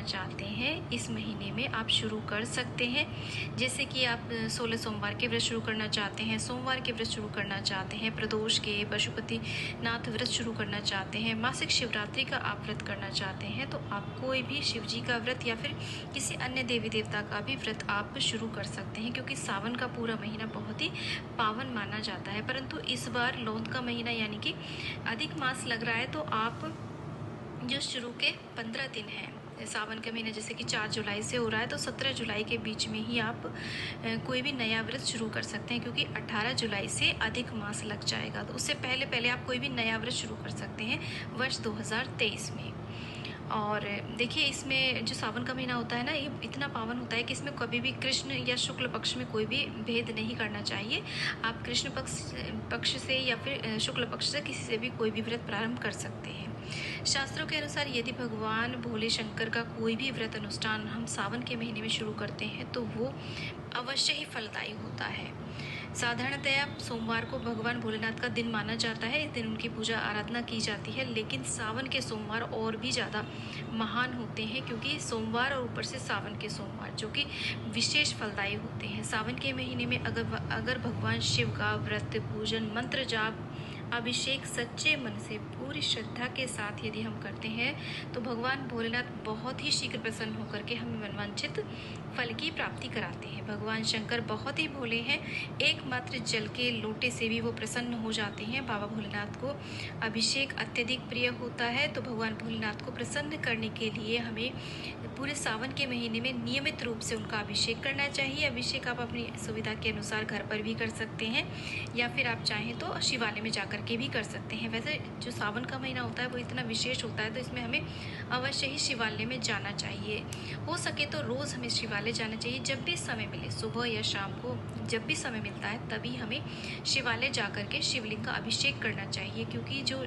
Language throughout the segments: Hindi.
चाहते हैं इस महीने में आप शुरू कर सकते हैं। जैसे कि आप 16 सोमवार के व्रत शुरू करना चाहते हैं, सोमवार के व्रत शुरू करना चाहते हैं, प्रदोष के, पशुपतिनाथ व्रत शुरू करना चाहते हैं, मासिक शिवरात्रि का आप व्रत करना चाहते हैं, तो आप कोई भी शिव जी का व्रत या फिर किसी अन्य देवी देवता का भी व्रत आप शुरू कर सकते हैं, क्योंकि सावन का पूरा महीना बहुत ही पावन माना जाता है। परंतु इस बार लौंद का महीना यानी कि अधिक मास लग रहा है, तो आप जो शुरू के 15 दिन हैं सावन के महीने, जैसे कि 4 जुलाई से हो रहा है, तो 17 जुलाई के बीच में ही आप कोई भी नया व्रत शुरू कर सकते हैं, क्योंकि 18 जुलाई से अधिक मास लग जाएगा। तो उससे पहले आप कोई भी नया व्रत शुरू कर सकते हैं वर्ष 2023 में। और देखिए, इसमें जो सावन का महीना होता है ना, ये इतना पावन होता है कि इसमें कभी भी कृष्ण या शुक्ल पक्ष में कोई भी भेद नहीं करना चाहिए। आप कृष्ण पक्ष से या फिर शुक्ल पक्ष से किसी से भी कोई भी व्रत प्रारंभ कर सकते हैं। शास्त्रों के अनुसार यदि भगवान भोले शंकर का कोई भी व्रत अनुष्ठान हम सावन के महीने में शुरू करते हैं तो वो अवश्य ही फलदायी होता है। साधारणतया सोमवार को भगवान भोलेनाथ का दिन माना जाता है, इस दिन उनकी पूजा आराधना की जाती है, लेकिन सावन के सोमवार और भी ज़्यादा महान होते हैं, क्योंकि सोमवार और ऊपर से सावन के सोमवार जो कि विशेष फलदायी होते हैं। सावन के महीने में अगर भगवान शिव का व्रत, पूजन, मंत्र जाप, अभिषेक सच्चे मन से पूरी श्रद्धा के साथ यदि हम करते हैं तो भगवान भोलेनाथ बहुत ही शीघ्र प्रसन्न होकर के हमें मनवांछित फल की प्राप्ति कराते हैं। भगवान शंकर बहुत ही भोले हैं, एकमात्र जल के लोटे से भी वो प्रसन्न हो जाते हैं। बाबा भोलेनाथ को अभिषेक अत्यधिक प्रिय होता है, तो भगवान भोलेनाथ को प्रसन्न करने के लिए हमें पूरे सावन के महीने में नियमित रूप से उनका अभिषेक करना चाहिए। अभिषेक आप अपनी सुविधा के अनुसार घर पर भी कर सकते हैं, या फिर आप चाहें तो शिवालय में जाकर के भी कर सकते हैं। वैसे जो सावन का महीना होता है वो इतना विशेष होता है, तो इसमें हमें अवश्य ही शिवालय में जाना चाहिए। हो सके तो रोज़ हमें शिवालय जाना चाहिए, जब भी समय मिले, सुबह या शाम को जब भी समय मिलता है तभी हमें शिवालय जाकर के शिवलिंग का अभिषेक करना चाहिए, क्योंकि जो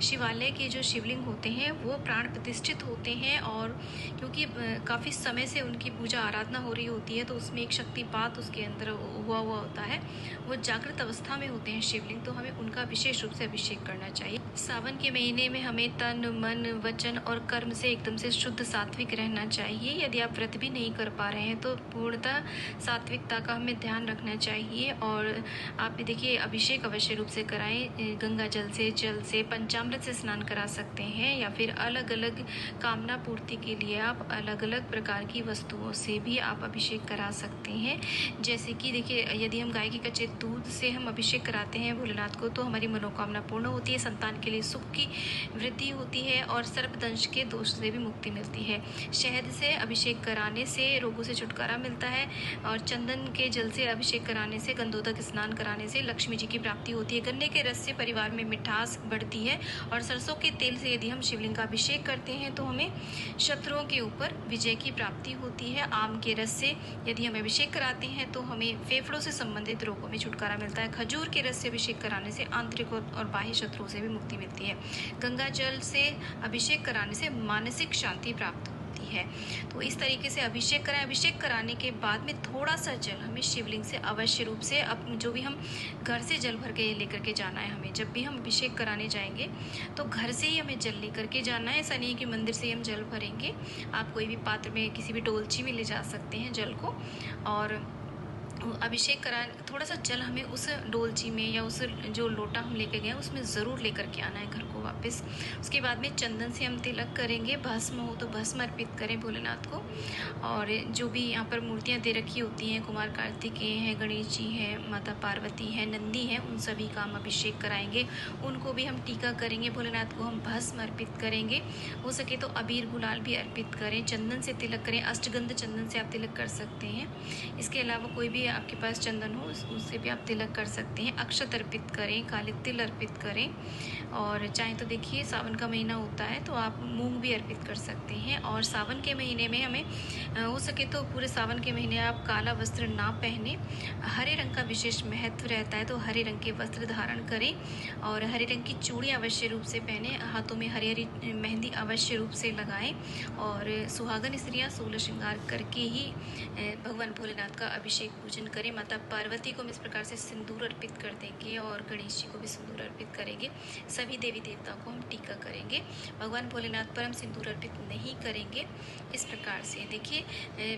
शिवालय के जो शिवलिंग होते हैं वो प्राण प्रतिष्ठित होते हैं, और क्योंकि काफ़ी समय से उनकी पूजा आराधना हो रही होती है, तो उसमें एक शक्तिपात उसके अंदर हुआ होता है, वो जागृत अवस्था में होते हैं शिवलिंग, तो हमें उनका विशेष रूप से अभिषेक करना चाहिए। सावन के महीने में हमें तन, मन, वचन और कर्म से एकदम से शुद्ध सात्विक रहना चाहिए। यदि आप व्रत भी नहीं कर पा रहे हैं तो पूर्णतः सात्विकता का हमें ध्यान रखना चाहिए। और आप भी देखिए, अभिषेक अवश्य रूप से कराएं, गंगा जल से, पंचामृत से स्नान करा सकते हैं, या फिर अलग अलग कामना पूर्ति के लिए आप अलग अलग प्रकार की वस्तुओं से भी आप अभिषेक करा सकते हैं। जैसे कि देखिए, यदि हम गाय के कच्चे दूध से हम अभिषेक कराते हैं भोलेनाथ को तो हमारी मनोकामना पूर्ण होती है, संतान के लिए सुख की वृद्धि होती है, और सर्पदंश के दोष से भी मुक्ति मिलती है। शहद से अभिषेक कराने से रोगों से छुटकारा मिलता है, और चंदन के जल से अभिषेक कराने से, गंधोदक स्नान कराने से लक्ष्मी जी की प्राप्ति होती है। गन्ने के रस से परिवार में मिठास बढ़ती है, और सरसों के तेल से यदि हम शिवलिंग का अभिषेक करते हैं तो हमें शत्रुओं के ऊपर विजय की प्राप्ति होती है। आम के रस से यदि हम अभिषेक कराते हैं तो हमें फेफड़ों से संबंधित रोगों में छुटकारा मिलता है। खजूर के रस से अभिषेक कराने से आंतरिक और बाह्य शत्रुओं से भी मुक्ति मिलती है। गंगा जल से अभिषेक कराने से मानसिक शांति प्राप्त होती है। तो इस तरीके से अभिषेक कराएं। अभिषेक कराने के बाद में थोड़ा सा जल हमें शिवलिंग से अवश्य रूप से, अब जो भी हम घर से जल भर के लेकर के जाना है हमें, जब भी हम अभिषेक कराने जाएंगे तो घर से ही हमें जल लेकर के जाना है। ऐसा नहीं है कि मंदिर से ही हम जल भरेंगे, आप कोई भी पात्र में, किसी भी डोलची में ले जा सकते हैं जल को, और अभिषेक करा थोड़ा सा जल हमें उस डोलची में या उस जो लोटा हम लेके गए उसमें ज़रूर लेकर के आना है घर को वापस। उसके बाद में चंदन से हम तिलक करेंगे, भस्म हो तो भस्म अर्पित करें भोलेनाथ को। और जो भी यहाँ पर मूर्तियाँ दे रखी होती हैं, कुमार कार्तिकेय हैं, गणेश जी हैं, माता पार्वती हैं, नंदी हैं, उन सभी का हम अभिषेक कराएंगे। उनको भी हम टीका करेंगे, भोलेनाथ को हम भस्म अर्पित करेंगे। हो सके तो अबीर गुलाल भी अर्पित करें, चंदन से तिलक करें, अष्टगंध चंदन से आप तिलक कर सकते हैं। इसके अलावा कोई भी आपके पास चंदन हो उससे भी आप तिलक कर सकते हैं। अक्षत अर्पित करें, काले तिल अर्पित करें, और चाहे तो देखिए सावन का महीना होता है तो आप मूंग भी अर्पित कर सकते हैं। और सावन के महीने में हमें हो सके तो पूरे सावन के महीने आप काला वस्त्र ना पहने, हरे रंग का विशेष महत्व रहता है, तो हरे रंग के वस्त्र धारण करें, और हरे रंग की चूड़ी अवश्य रूप से पहने, हाथों में हरी हरी मेहंदी अवश्य रूप से लगाएं, और सुहागन स्त्रियाँ 16 श्रृंगार करके ही भगवान भोलेनाथ का अभिषेक पूजन पूजन करें। माता पार्वती को हम इस प्रकार से सिंदूर अर्पित कर देंगे और गणेश जी को भी सिंदूर अर्पित करेंगे। सभी देवी देवताओं को हम टीका करेंगे। भगवान भोलेनाथ पर हम सिंदूर अर्पित नहीं करेंगे। इस प्रकार से देखिए,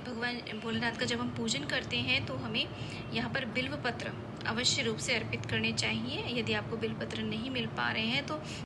भगवान भोलेनाथ का जब हम पूजन करते हैं तो हमें यहाँ पर बिल्व पत्र अवश्य रूप से अर्पित करने चाहिए। यदि आपको बिल्व पत्र नहीं मिल पा रहे हैं तो